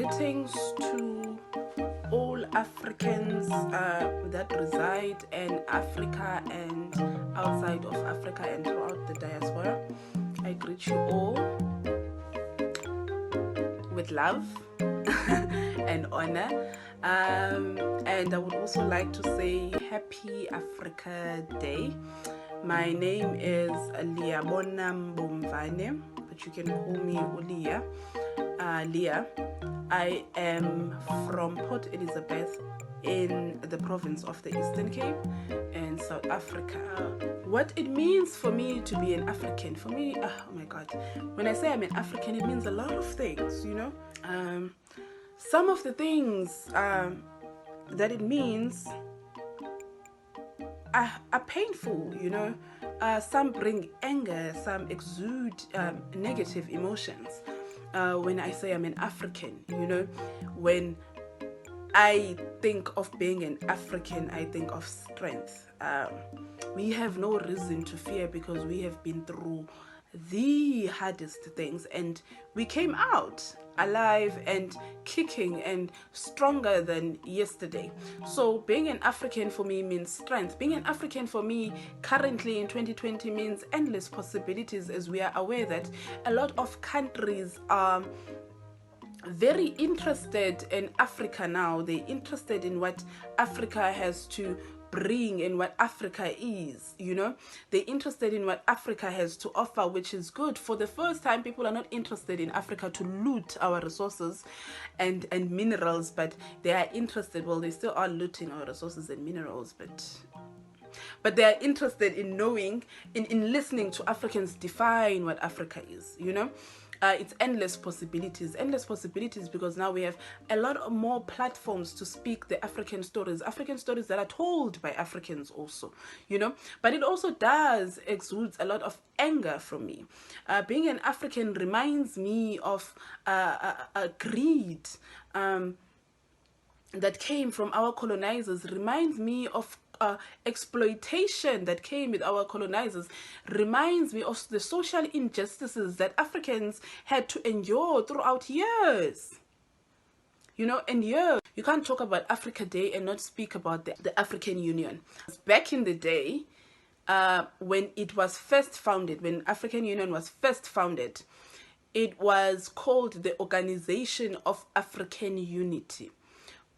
Greetings to all Africans that reside in Africa and outside of Africa and throughout the diaspora. I greet you all with love and honor. And I would also like to say Happy Africa Day. My name is Liyabona Mbomvane, but you can call me Ulia. Leah. I am from Port Elizabeth in the province of the Eastern Cape in South Africa. What it means for me to be an African, for me, oh my God, when I say I'm an African, it means a lot of things, you know. Some of the things that it means are painful, you know. Some bring anger, some exude negative emotions. When I say I'm an African, you know, when I think of being an African, I think of strength. We have no reason to fear because we have been through the hardest things and we came out alive and kicking and stronger than yesterday. So being an African for me means strength. Being an African for me currently in 2020 means endless possibilities, as we are aware that a lot of countries are very interested in Africa now. They're interested in what Africa has to bring and what Africa is, you know. They're interested in what Africa has to offer, which is good. For the first time, people are not interested in Africa to loot our resources and minerals, but they are interested, well, they still are looting our resources and minerals, but they are interested in knowing, in listening to Africans define what Africa is, you know. It's endless possibilities because now we have a lot more platforms to speak the African stories that are told by Africans also, you know. But it also does exudes a lot of anger from me. Being an African reminds me of greed that came from our colonizers, reminds me of exploitation that came with our colonizers, reminds me of the social injustices that Africans had to endure throughout years. You know, and years. You can't talk about Africa Day and not speak about the African Union. Back in the day, when it was first founded, when African Union was first founded, it was called the Organization of African Unity,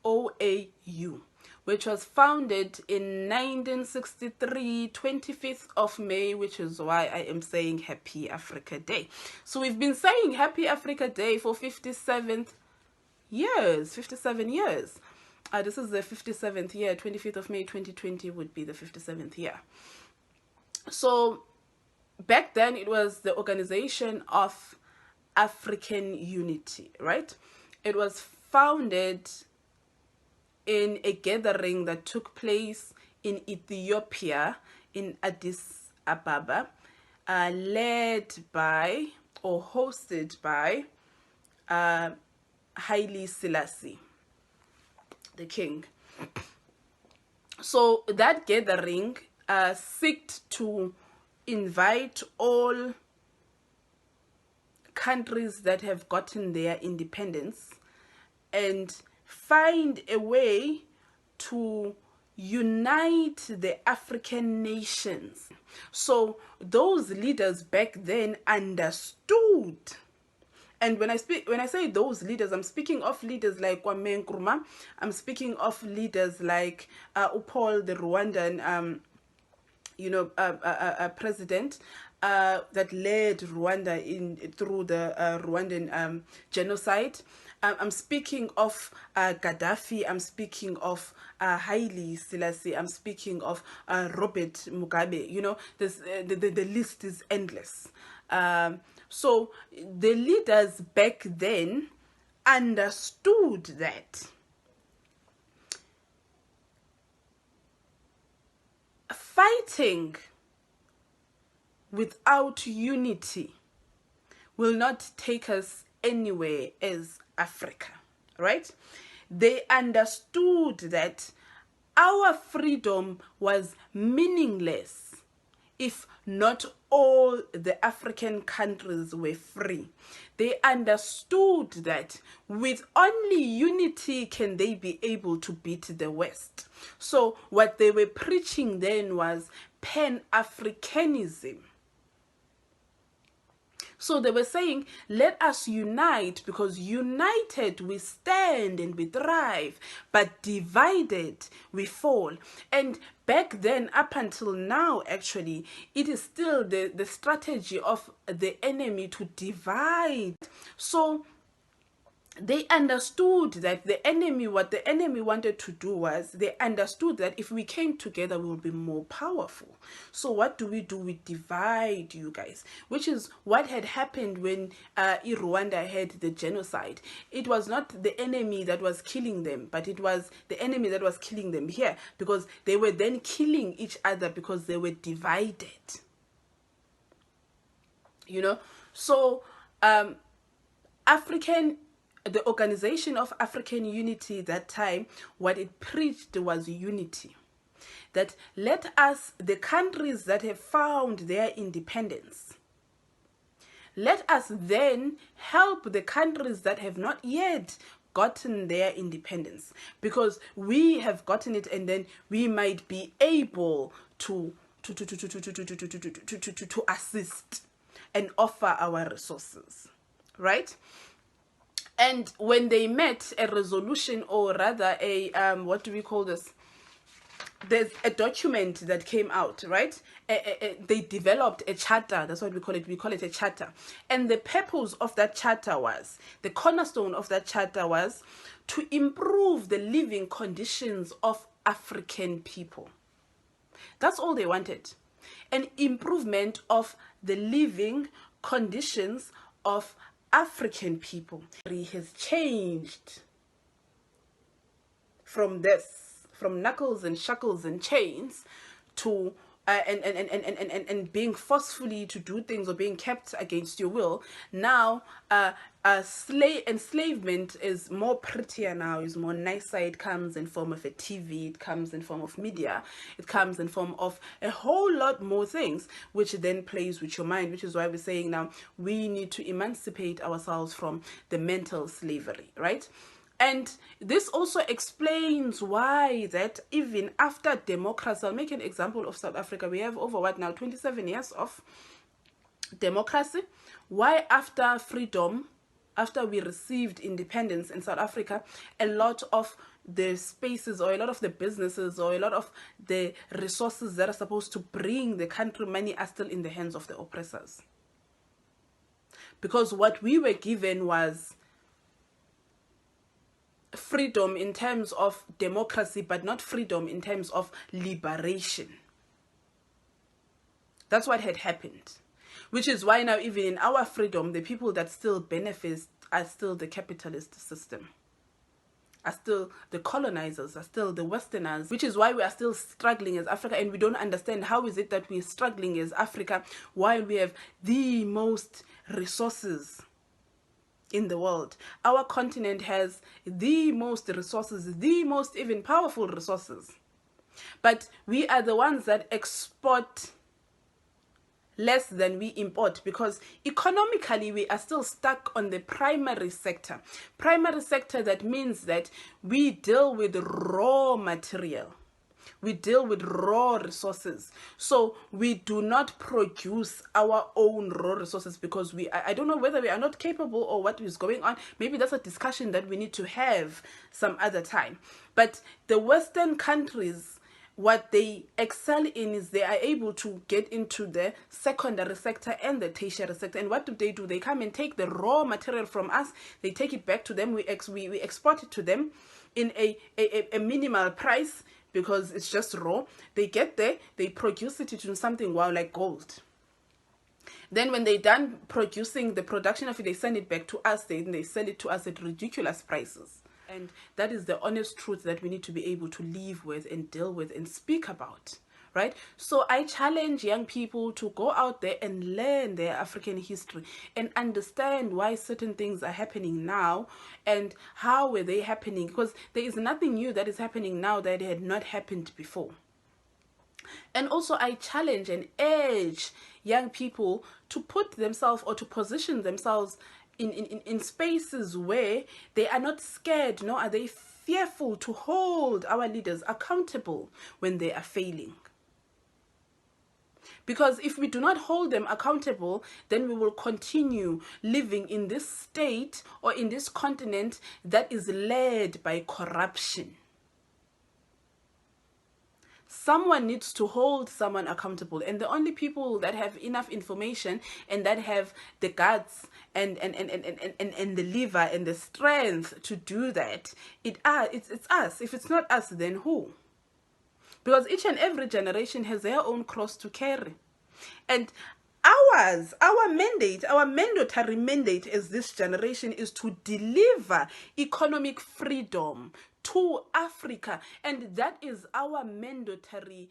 OAU, which was founded in 1963, 25th of May, which is why I am saying Happy Africa Day. So we've been saying Happy Africa Day for 57 years. This is the 57th year. 25th of May 2020 would be the 57th year. So back then it was the Organization of African Unity, right? It was founded in a gathering that took place in Ethiopia, in Addis Ababa, led by or hosted by Haile Selassie, the king. So that gathering sought to invite all countries that have gotten their independence and find a way to unite the African nations. So those leaders back then understood. And when I say those leaders, I'm speaking of leaders like Kwame Nkrumah. I'm speaking of leaders like Upol, the Rwandan president that led Rwanda through the Rwandan genocide. I'm speaking of Gaddafi. I'm speaking of Haile Selassie. I'm speaking of Robert Mugabe. You know, the list is endless. So the leaders back then understood that fighting without unity will not take us anywhere as Africa, right? They understood that our freedom was meaningless if not all the African countries were free. They understood that with only unity can they be able to beat the West. So what they were preaching then was Pan-Africanism. So they were saying, let us unite, because united we stand and we thrive, but divided we fall. And back then, up until now, actually, it is still the strategy of the enemy to divide. So they understood that what the enemy wanted to do was, they understood that if we came together, we will be more powerful. So what do? We divide, you guys, which is what had happened when in Rwanda had the genocide. It was not the enemy that was killing them, but it was the enemy that was killing them here, because they were then killing each other because they were divided. So the Organization of African Unity that time, what it preached was unity. That let us, the countries that have found their independence, let us then help the countries that have not yet gotten their independence, because we have gotten it, and then we might be able to assist and offer our resources, right? And when they met, a resolution, or rather a what do we call this? There's a document that came out, right? They developed a charter. That's what we call it. We call it a charter. And the purpose of that charter was, the cornerstone of that charter was to improve the living conditions of African people. That's all they wanted. An improvement of the living conditions of African people. It has changed from knuckles and shackles and chains to and being forcefully to do things, or being kept against your will. Now enslavement is more prettier now, is more nicer. It comes in form of a TV, it comes in form of media, it comes in form of a whole lot more things, which then plays with your mind, which is why we're saying now we need to emancipate ourselves from the mental slavery, right? And this also explains why that even after democracy, I'll make an example of South Africa. We have over 27 years of democracy. Why after freedom, after we received independence in South Africa, a lot of the spaces, or a lot of the businesses, or a lot of the resources that are supposed to bring the country money are still in the hands of the oppressors? Because what we were given was freedom in terms of democracy, but not freedom in terms of liberation. That's what had happened, which is why now even in our freedom, the people that still benefit are still the capitalist system, are still the colonizers, are still the Westerners, which is why we are still struggling as Africa. And we don't understand how is it that we're struggling as Africa while we have the most resources in the world. Our continent has the most resources, the most even powerful resources, but we are the ones that export less than we import, because economically we are still stuck on the primary sector. Primary sector, that means that we deal with raw material. We deal with raw resources. So we do not produce our own raw resources because I don't know whether we are not capable or what is going on. Maybe that's a discussion that we need to have some other time. But the Western countries, what they excel in is they are able to get into the secondary sector and the tertiary sector. And what do? They come and take the raw material from us. They take it back to them. We export it to them in a minimal price, because it's just raw. They get there, they produce it into something wow, like gold. Then when they're done producing the production of it, they send it back to us. Then they sell it to us at ridiculous prices. And that is the honest truth that we need to be able to live with and deal with and speak about, right? So I challenge young people to go out there and learn their African history and understand why certain things are happening now and how were they happening, because there is nothing new that is happening now that had not happened before. And also, I challenge and urge young people to put themselves or to position themselves in spaces where they are not scared, nor are they fearful to hold our leaders accountable when they are failing. Because if we do not hold them accountable, then we will continue living in this state or in this continent that is led by corruption. Someone needs to hold someone accountable, and the only people that have enough information and that have the guts and the liver and the strength to do that, it's us. If it's not us, then who? Because each and every generation has their own cross to carry. And our mandate, our mandatory mandate as this generation is to deliver economic freedom to Africa. And that is our mandatory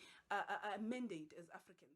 mandate as Africans.